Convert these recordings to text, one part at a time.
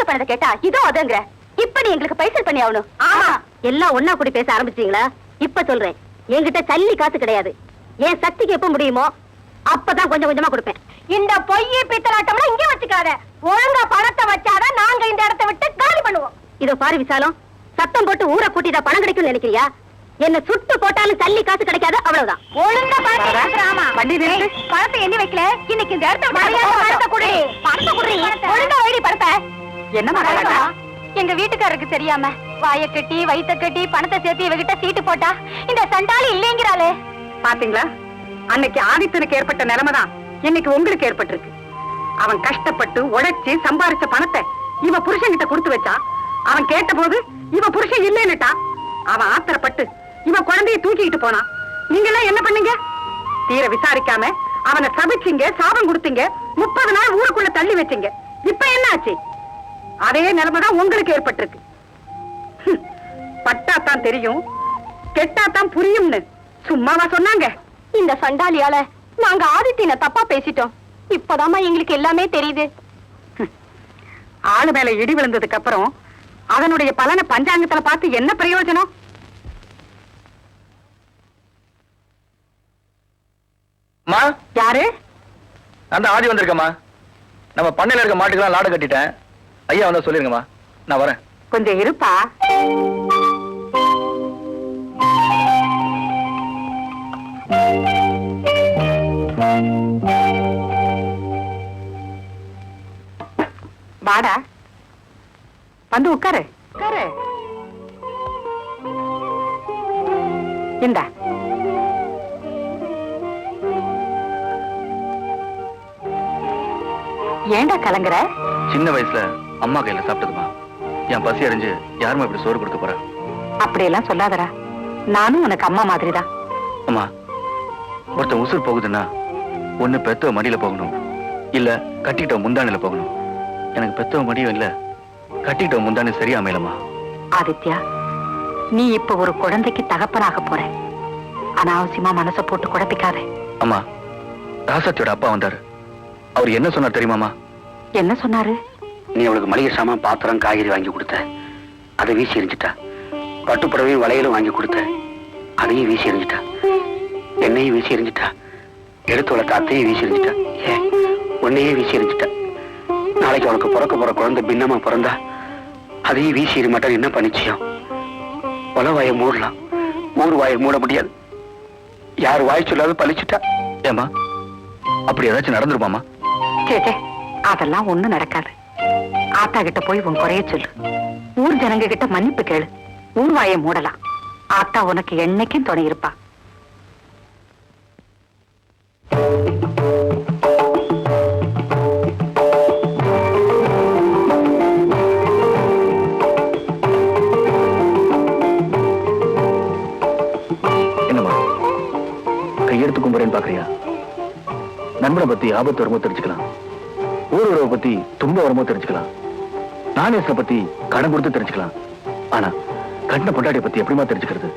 சீட்டு பணத்தை கேட்டா இதோ அதுங்கிற. இப்ப நீ எங்களுக்கு பைசல் பண்ணி ஆகணும். ஆமா, எல்லாம் ஒன்னா கூடி பேச ஆரம்பிச்சீங்களா? இப்ப சொல்றேன், என்கிட்ட சல்லி காசு கிடையாது. என் சக்திக்கு எப்ப முடியுமோ அப்பதான் கொஞ்சம் கொஞ்சமா கொடுப்பேன். இந்த பொய்யை பித்தலாட்டம்னா இங்கே வச்சுக்காத. ஒழுங்கா பணத்தை வச்சாதான் நாங்க இந்த இடத்தை விட்டு காலி பண்ணுவோம். இதோ பாரு விசாலம், சத்தம் போட்டு ஊரை கூட்டிட்டா பணம் கிடைக்கும் நினைக்கிறியா? என்ன சுட்டு போட்டாலும் சல்லி காசு கிடைக்காது, அவ்வளவுதான். ஒழுங்கா பணத்தை எண்ணி வைக்கல. இன்னைக்கு இந்த இடத்த பணத்தை குடி. ஒழுங்கா வைடி பணத்தை. என்ன எங்க வீட்டுக்காரருக்கு தெரியாம வாய கட்டி வயித்த கட்டி பணத்தை சேர்த்து இவகிட்ட சீட்டு போட்டா இந்த சண்டாளி இல்லைங்கிறாளே. பாத்தீங்களா, அன்னைக்கு ஆதித்தனுக்கு ஏற்பட்ட நிலைமைதான் இன்னைக்கு உங்களுக்கு ஏற்பட்டிருக்கு. அவன் கஷ்டப்பட்டு உழைச்சு சம்பாரிச்ச பணத்தை இவ புருஷன் கிட்ட கொடுத்து வச்சா. அவன் கேட்ட போது இவ புருஷன் இல்லைன்னுட்டா. அவன் ஆத்திரப்பட்டு இவ குழந்தைய தூக்கிட்டு போனான். நீங்க எல்லாம் என்ன பண்ணீங்க? தீர விசாரிக்காம அவனை சபிச்சீங்க, சாபம் கொடுத்தீங்க, 30 நாள் ஊருக்குள்ள தள்ளி வச்சீங்க. இப்ப என்ன ஆச்சு? அதே நிலைமைதான் உங்களுக்கு ஏற்பட்டிருக்கு. பட்டாத்தான் தெரியும், கெட்டாத்தான் புரியும்னு சும்மாவா சொன்னாங்க? இந்த சண்டாலியால நாங்க ஆதித்தின தப்பா பேசிட்டோம். இப்பதாமா எங்களுக்கு எல்லாமே தெரியுது. ஆளு மேல இடி விழுந்ததுக்கு அப்புறம் அதனுடைய பலனை பஞ்சாங்கத்துல பார்த்து என்ன பிரயோஜனம்? யாரு? அந்த ஆதி வந்திருக்கமா. நம்ம பண்ணையில இருக்க மாட்டுக்கெல்லாம் லாடு கட்டிட்டேன். ஐயா வந்தா சொல்லிருங்கம்மா, நான் வரேன். கொஞ்சம் இருப்பா. வாடா, வந்து உட்காரு. உட்காரு. இந்தா. ஏண்டா கலங்குற? சின்ன வயசுல அம்மா கையில சாப்பிட்டதுமா. என் பசி அறிஞ்சு யாருமா இப்படி சோறு கொடுக்க போற? அப்படியெல்லாம் சொல்லாதடா, நானும் உனக்கு அம்மா மாதிரிதான். அம்மா, ஒருத்தன் உசுர் போகுதுன்னா ஒண்ணு பெத்தவ மடியில போகணும், இல்ல கட்டிக்கிட்ட முந்தானில போகணும். எனக்கு பெத்தவ மடியும் இல்ல, கட்டிக்கிட்ட முந்தானி சரியா அமையலமா. ஆதித்யா, நீ இப்ப ஒரு குழந்தைக்கு தகப்பனாக போற. அனாவசியமா மனசை போட்டு குழப்பிக்காத. அம்மா, ராசாத்தியோட அப்பா வந்தாரு. அவர் என்ன சொன்னார் தெரியுமாமா? என்ன சொன்னாரு? நீ அவளுக்கு மளிகை சாமான், பாத்திரம், காய்கறி வாங்கி கொடுத்த, அதை வீசி எரிஞ்சிட்டா. பட்டுப்புடவையும் வளையலும் வாங்கி கொடுத்த, அதையும் வீசி எரிஞ்சிட்டா. என்னையும் வீசி எரிஞ்சிட்டா. எடுத்து வளர்த்த அத்தையும் வீசி எரிஞ்சிட்டா. ஏன் உன்னையே வீசி எரிஞ்சிட்டா. நாளைக்கு அவளுக்கு பிறக்க போற குழந்தை பின்னமா பிறந்தா அதையும் வீசி எறி மாட்டான். என்ன பண்ணிச்சியும்? உல வாயை மூடலாம், ஊர் வாயை மூட முடியாது. யார் வாய் சொல்லாத பழிச்சுட்டா. ஏமா, அப்படி ஏதாச்சும் நடந்துருப்பாமா? சேச்சே, அதெல்லாம் ஒண்ணும் நடக்காது. ஆத்தா கிட்ட போய் உன் குறைய சொல்லு. ஊர் ஜனங்க கிட்ட மன்னிப்பு கேளு. ஊர் வாயை மூடலாம். ஆத்தா உனக்கு என்னைக்கும் துணை இருப்பா. என்னம்மா கையெடுத்து கும்புறேன்னு பாக்குறியா? நண்பனை பத்தி ஆபத்து வருமோ தெரிஞ்சுக்கலாம், ஊர் உறவை பத்தி துன்ப வருமோ தெரிஞ்சுக்கலாம், நாணயத்தை பத்தி கடன் கொடுத்து தெரிஞ்சுக்கலாம். ஆனா கட்டின பொண்டாட்டியை பத்தி எப்படிமா தெரிஞ்சுக்கிறது?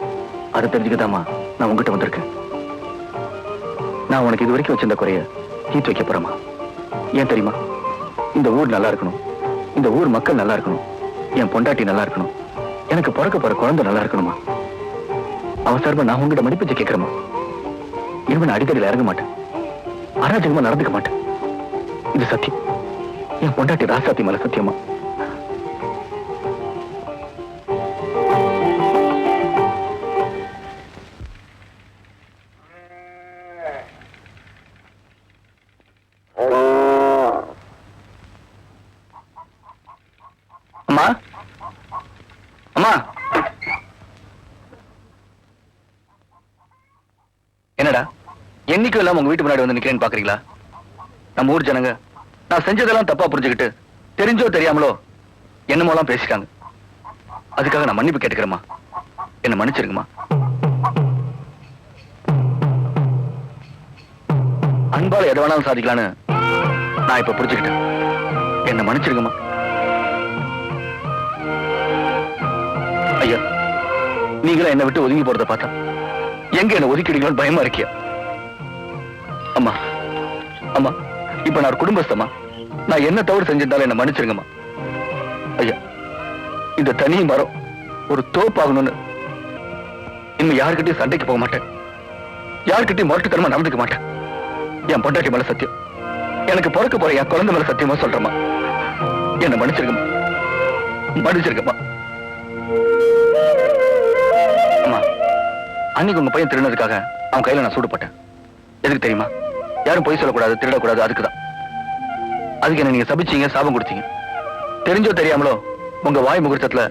அதை தெரிஞ்சுக்கதாமா நான் உங்ககிட்ட வந்திருக்கேன். நான் உனக்கு இது வரைக்கும் வச்சிருந்த குறைய தீர்த்து வைக்க போறேமா. ஏன் தெரியுமா? இந்த ஊர் நல்லா இருக்கணும், இந்த ஊர் மக்கள் நல்லா இருக்கணும், என் பொண்டாட்டி நல்லா இருக்கணும், எனக்கு பிறக்க போற குழந்தை நல்லா இருக்கணுமா. அவசரமா நான் உங்ககிட்ட மதிப்பிச்சு கேட்கிறேமா. இனிமே நான் அடிக்கடியில் இறங்க மாட்டேன், அராஜகமா நடந்துக்க மாட்டேன். இது சத்தியம். என் பொண்டாட்டி ராசாத்தி மேல சத்தியமா. அம்மா, அம்மா, என்னடா என்னைக்கும் இல்லாம உங்க வீட்டு முன்னாடி வந்து நிக்கிறேன்னு பாக்குறீங்களா? நம்ம ஊர் ஜனங்க நான் செஞ்சதெல்லாம் தப்பா புரிஞ்சுக்கிட்டு தெரிஞ்சோ தெரியாமலோ என்னமோலாம் பேசிட்டாங்க. அதுக்காக நான் மன்னிப்பு கேட்டுக்கிறேம்மா. என்ன மன்னிச்சிருங்கம்மா. அன்பால எதை வேணாலும் சாதிக்கலான்னு நான் இப்ப புரிஞ்சுக்கிட்டேன். என்ன மன்னிச்சிருங்கம்மா. ஐயா, நீங்களும் என்னை விட்டு ஒதுங்கி போறதை பார்த்தா எங்க என்ன ஒதுக்கிடுங்களோன்னு பயமா இருக்கியா? அம்மா, அம்மா, இப்ப நான் ஒரு குடும்பஸ்தமா. நான் என்ன தவறு செஞ்சிருந்தாலும் என்ன மன்னிச்சிருங்கம்மா. இந்த தனி மரம் ஒரு தோப்பாகணும்னு இனிமே யாருக்கிட்டையும் சண்டைக்கு போக மாட்டேன், யாருக்கிட்டையும் முரட்டுத்தனமா நடந்துக்க மாட்டேன். என் பொண்டாட்டி மேல சத்தியம், எனக்கு பிறக்க போற என் குழந்தை மேல சத்தியமா சொல்றேம்மா. என்ன மன்னிச்சிருக்கமா, மன்னிச்சிருக்கமா. அம்மா, அன்னைக்கு உங்க பையன் திருடினதுக்காக அவன் கையில நான் சூடுபட்டேன். எதுக்கு தெரியுமா? யாரும் பொய் சொல்லக்கூடாது, திருடக்கூடாது, அதுக்குதான். அதுக்கு என்ன நீங்க சபிச்சீங்க, சாபம் கொடுத்தீங்க. தெரிஞ்சோ தெரியாமலோ உங்க வாய் முகூர்த்தத்துல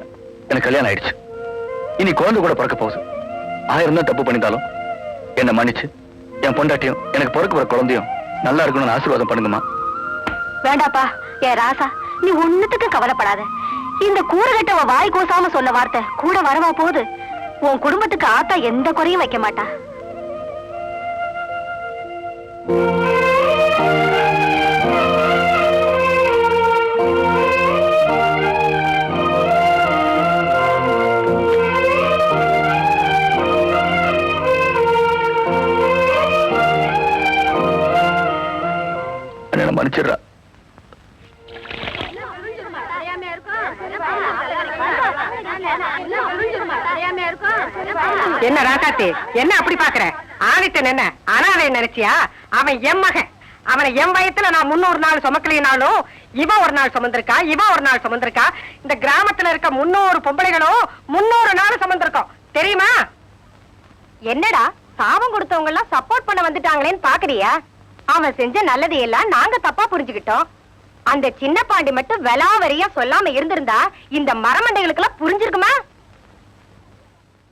எனக்கு கல்யாணம் ஆயிடுச்சு. இனி குழந்தை கூட பிறக்க போகுது. 1000 தான் தப்பு பண்ணிட்டாலும் என்ன மன்னிச்சு என் பொண்டாட்டியும் எனக்கு பிறக்க போற குழந்தையும் நல்லா இருக்கணும்னு ஆசீர்வாதம் பண்ணுங்கம்மா. வேண்டாப்பா, ஏ ராசா, நீ ஒண்ணுத்துக்கு கவலைப்படாத. இந்த கூறுகட்ட வாய் கூசாம சொல்ல வார்த்தை கூட வரவா போகுது. உன் குடும்பத்துக்கு ஆத்தா எந்த குறையும் வைக்க மாட்டா. மன்னிச்சிடுறா. என்ன ராசாத்தி, என்ன அப்படி பாக்குற? ஆதித்தன் என்ன அனாதை நினைச்சியா? அவன் என் மகன். அவனை என் வயத்துல நான் 300 நாள் சுமக்கலினாலும் இவ ஒரு நாள் சுமந்திருக்கா, இவ ஒரு நாள் சுமந்திருக்கா. இந்த கிராமத்துல இருக்க 300 பொம்பளைகளும் 300 நாள் சுமந்திருக்கோம், தெரியுமா? என்னடா சாபம் கொடுத்தவங்க எல்லாம் சப்போர்ட் பண்ண வந்துட்டாங்களேன்னு பாக்குறியா? அவன் செஞ்ச நல்லது எல்லாம் நாங்க தப்பா புரிஞ்சுக்கிட்டோம். அந்த சின்ன பாண்டி மட்டும் வெலாவரியா சொல்லாம இருந்திருந்தா இந்த மரமண்டைகளுக்கு எல்லாம் புரிஞ்சிருக்குமா?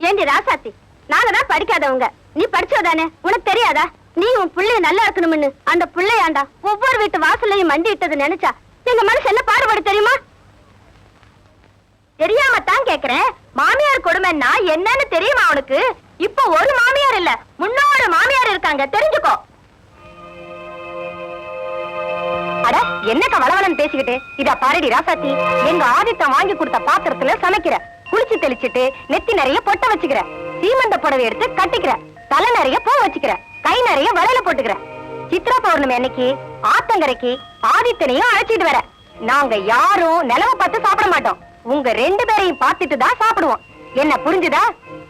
ஏண்டி ராசாத்தி, நாங்க தான் படிக்காதவங்க, நீ படிச்சதானே, உனக்கு தெரியாதா? நீ உன் பிள்ளைய நல்லா இருக்கணும்னு அந்த பிள்ளையாண்டா ஒவ்வொரு வீட்டு வாசல்லையும் மண்டி இட்டது நினைச்சா எங்க மனசு என்ன பாடுபடு தெரியுமா? தெரியாம தான் கேக்குறேன். மாமியார் கொடுமைன்னா என்னன்னு தெரியுமா உனக்கு? இப்ப ஒரு மாமியார் இல்ல, 300 மாமியார் இருக்காங்க, தெரிஞ்சுக்கோ. அட, என்னக்கா வளவலன்னு பேசிக்கிட்டு? இதா பாருடி ராசாத்தி, எங்க ஆதித்தம் வாங்கி கொடுத்த பாத்திரத்துல சமைக்கிற, குளிச்சு தெளிச்சிட்டு நெத்தி நிறைய பொட்ட வச்சுக்கிற, சீமந்த புடவை எடுத்து கட்டிக்கிற, தலை நிறைய பூ வச்சுக்கிற, கை நிறைய வளையல போட்டுக்கிற. சித்ரா பௌர்ணமி அன்னைக்கு ஆத்தங்கரைக்கு ஆதித்தனையும் அழைச்சிட்டு வர. நாங்க யாரும் நிலவை பார்த்து சாப்பிட மாட்டோம், உங்க 2 பேரையும் பார்த்துட்டு தான் சாப்பிடுவோம். என்ன புரிஞ்சுதா?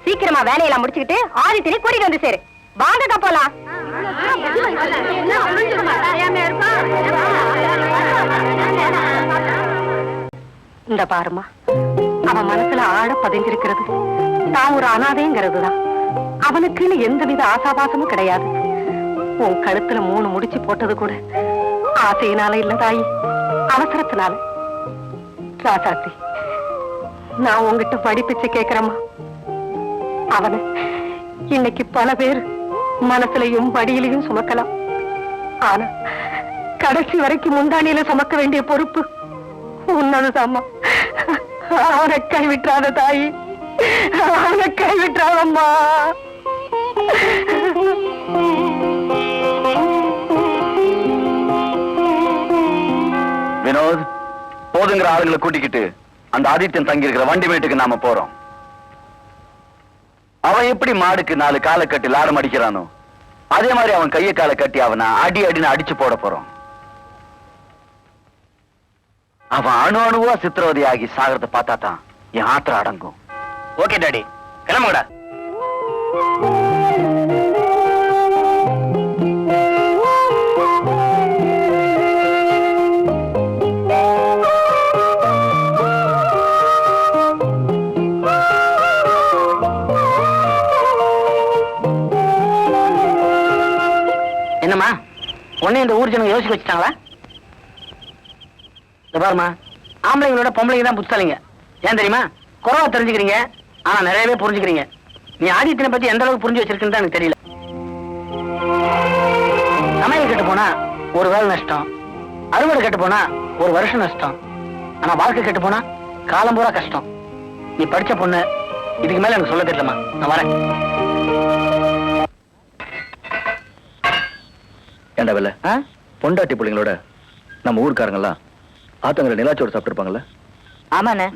சீக்கிரமா வேலையெல்லாம் முடிச்சுக்கிட்டு ஆதித்தனை கூட்டிட்டு வந்து சேரு. வாங்க போலாம். இந்த பாருமா, அவன் மனசுல ஆழ பதிஞ்சிருக்கிறது நான் ஒரு அனாதைங்கிறதுதான். அவனுக்குன்னு எந்தவித ஆசாபாசமும் கிடையாது. உன் கழுத்துல 3 முடிச்சு போட்டது கூட ஆசையினால இல்ல தாயி, அவசரத்தினால. ராசாத்தி, நான் உங்ககிட்ட படிப்பிச்சு கேக்குறேம்மா. அவனை இன்னைக்கு பல பேர் மனசுலையும் படியிலையும் சுமக்கலாம், ஆனா கடைசி வரைக்கும் முந்தானியில சுமக்க வேண்டிய பொறுப்பு உன்னதுதாம்மா. அவனை கைவிட்டுறாத தாயி, அவனை கைவிட்டுறாதம்மா. வினோத், போதுங்கிற ஆளுங்களை கூட்டிக்கிட்டு அந்த ஆதித்யன் தங்கி இருக்கிற வண்டி மேட்டுக்கு நாம போறோம். அவன் எப்படி மாடுக்கு 4 காலை கட்டி லாடம் அடிக்கிறானோ அதே மாதிரி அவன் கையை காலை கட்டி அவனை அடி அடின்னு அடிச்சு போட போறோம். அவன் அணு அணுவா சித்திரவதையாகி சாகிறத பார்த்தா தான் என் ஆத்திரம் அடங்கும். ஓகே டாடி, கிளம்புடா. என்னம்மா, உடனே இந்த ஊர் ஜனங்க யோசிக்க வச்சுட்டாங்களா? பாருமா, ஆம்பளைங்களோட பொம்பளைங்க தான் புத்தாளிங்க. ஏன் தெரியுமா? குறவா தெரிஞ்சுக்கிறீங்க, ஆனா நிறையவே புரிஞ்சுக்கிறீங்க. நீ ஆதித்தனை பத்தி எந்த அளவுக்கு புரிஞ்சு வச்சிருக்குன்னு தான் எனக்கு தெரியல. சமையல் கெட்டு போனா ஒரு வேலை நஷ்டம், அறுவடை கெட்டு போனா ஒரு வருஷம் நஷ்டம், ஆனா வாழ்க்கை கெட்டு போனா காலம் பூரா கஷ்டம். நீ படிச்ச பொண்ணு, இதுக்கு மேல எனக்கு சொல்ல தெரியலமா. நான் வரேன். ஏண்டா வெல்ல, பொண்டாட்டி பிள்ளைங்களோட நம்ம ஊருக்காரங்கெல்லாம் ஆத்தங்கரை நிலாச்சோடு சாப்பிட்டுருப்பாங்கல்ல? ஆமாண்ணே.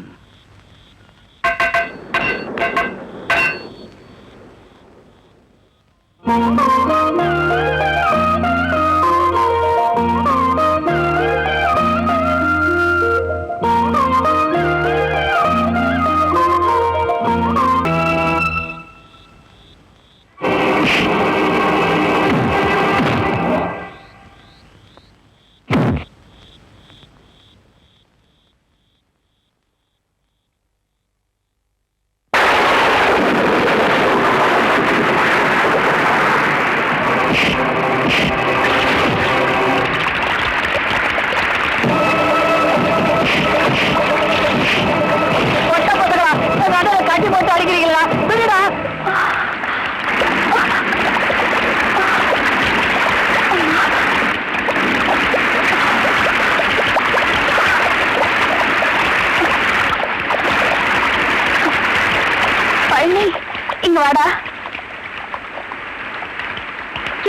இங்க வாடா.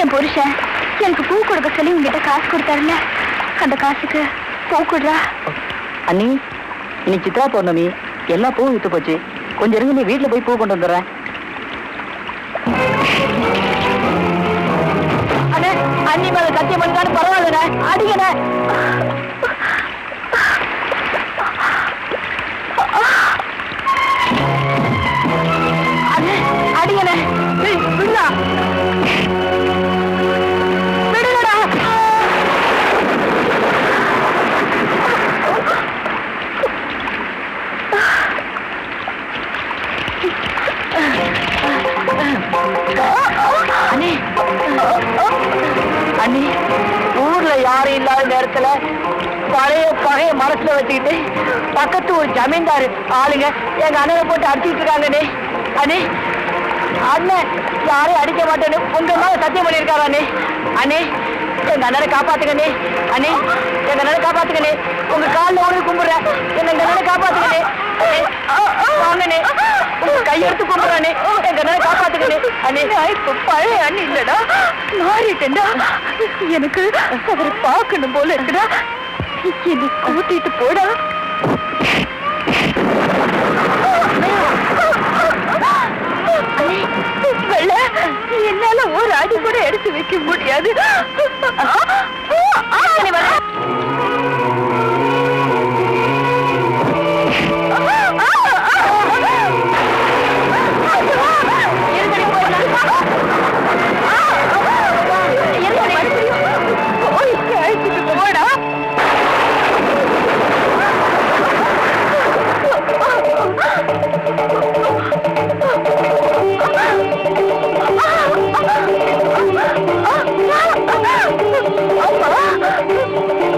என் புருஷன் எனக்கு பூ கொடுக்க சொல்லி உங்ககிட்ட காசு கொடுத்தாருல, அந்த காசுக்கு பூ கொடுறா. அண்ணி, இன்னைக்கு சித்ரா பௌர்ணமி, எல்லா பூவும் வித்து போச்சு. கொஞ்சம் இருங்க, நீ வீட்டுல போய் பூ கொண்டு வந்துடுறேன். அண்ணே, அண்ணி மேல சத்தியம் பண்ணிட்டாலும் பரவாயில்ல, அடிக்கண. அண்ணே, அடிக்கண. விடுடா, விடுடா. அண்ணி, அண்ணி, ஊர்ல யாரும் இல்லாத நேரத்துல பழைய பகைய மனசுல வச்சுக்கிட்டு பக்கத்து ஒரு ஜமீன்தாரு ஆளுங்க எங்க அண்ணனை போட்டு அடிச்சுட்டு இருக்காங்க. அண்ணே, அண்ணன் யாரையும் அடிக்க மாட்டேன்னு உங்க மேல சத்தியம் பண்ணிருக்காரு. அண்ணே, அண்ணே, எங்க அண்ணனை காப்பாத்துக்கண்ணே. அண்ணே, எங்க அண்ணனை காப்பாத்துக்கண்ணே. உங்க காலில் உனக்கு கும்பிடுறேன், எங்க அண்ணனை காப்பாத்துக்கண்ணே. வாங்கண்ணே, உங்க கையெடுத்து கும்பிடுறானே, எங்க அண்ணனை காப்பாத்துக்கண்ணே. அண்ணே, இப்ப பழைய அண்ணி இல்லடா, மாறிட்டேன்டா. எனக்கு அவரை பார்க்கணும் போல இருக்குடா. என்னை கூட்டிட்டு போடா. வெள்ள, என்னால ஒரு அடி கூட எடுத்து வைக்க முடியாது. போடா.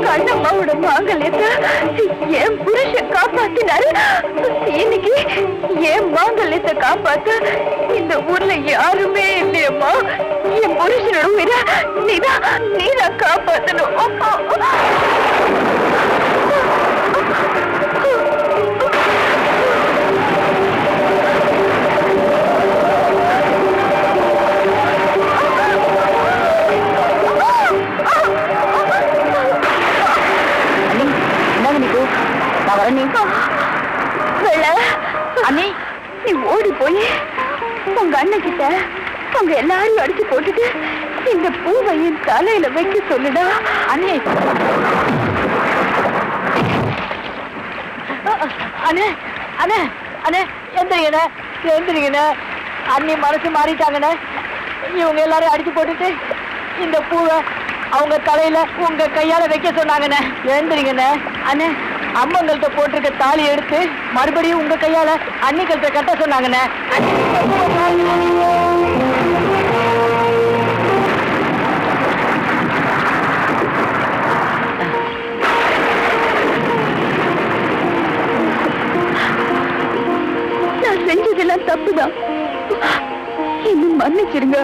கண்ணம்மாவோட மாங்கல்யத்தை என் புருஷன் காப்பாத்தினாரு. இன்னைக்கு என் மாங்கல்யத்தை காப்பாத்த இந்த ஊர்ல யாருமே இல்லையம்மா. என் புருஷனோட உயிரை நீதான் காப்பாத்தணும். அண்ணி, நீ ஓடி போய் உங்க அண்ணன் கிட்ட உங்க எல்லாரையும் அடிச்சு போட்டுட்டு இந்த பூவை என் தலையில வைக்க சொல்லுடா. அண்ணே, அண்ணே, அண்ணே, அண்ணே, எந்திரிங்கண்ணே, எந்திரிங்கண்ணே. அண்ணி மனசு மாறிட்டாங்கண்ணே. இவங்க எல்லாரையும் அடிச்சு போட்டுட்டு இந்த பூவை அவங்க தலையில உங்க கையால வைக்க சொன்னாங்கண்ணே. எழுந்துறீங்கண்ணே. அண்ணே, அம்மங்கள்கிட்ட போட்டிருக்க தாலி எடுத்து மறுபடியும் உங்க கையால அன்னிகள்கிட்ட கட்ட சொன்னாங்கண்ணே. நான் செஞ்சதெல்லாம் தப்புதான், இன்னும் மன்னிச்சிருங்க.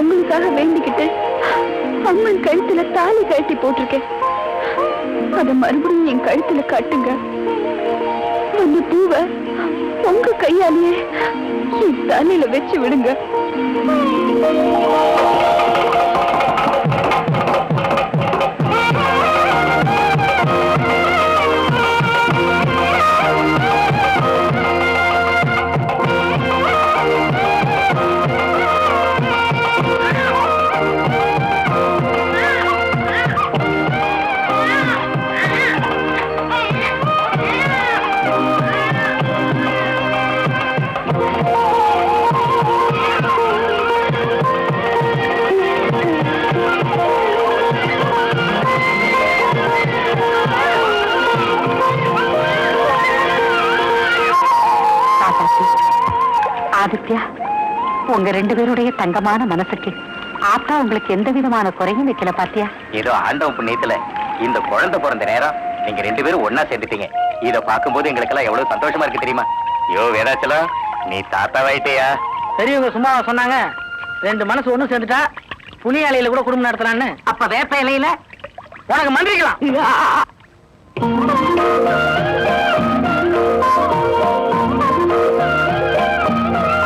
உங்களுக்காக வேண்டிக்கிட்டு அம்மன் கழுத்துல தாலி கட்டி போட்டிருக்கேன். அத மறுபடியும் என் கழுத்துல கட்டுங்க. அந்த பூவை உங்க கையாலேயே என் தலையில வச்சு விடுங்க. ஆதித்யா, உங்க ரெண்டு பேருடைய தங்கமான மனசுக்கு ஆத்தா உங்களுக்கு எந்த விதமான குறையும் வைக்கல பாத்தியா? ஏதோ ஆண்டவன் புண்ணியத்துல இந்த குழந்தை பிறந்த நேரம் நீங்க ரெண்டு பேரும் ஒன்னா சேர்ந்துட்டீங்க. இத பாக்கும்போது எங்களுக்கெல்லாம் எவ்வளவு சந்தோஷமா இருக்கு தெரியுமா? யோ வேதாச்சலம், நீ தாத்தாவாயிட்டியா? பெரியவங்க சும்மா சொன்னாங்க, ரெண்டு மனசு ஒண்ணு சேர்ந்துட்டா புளி இலையில கூட குடும்பம் நடத்தலான்னு. அப்ப வேப்ப இலையில உனக்கு மந்திரிக்கலாம்.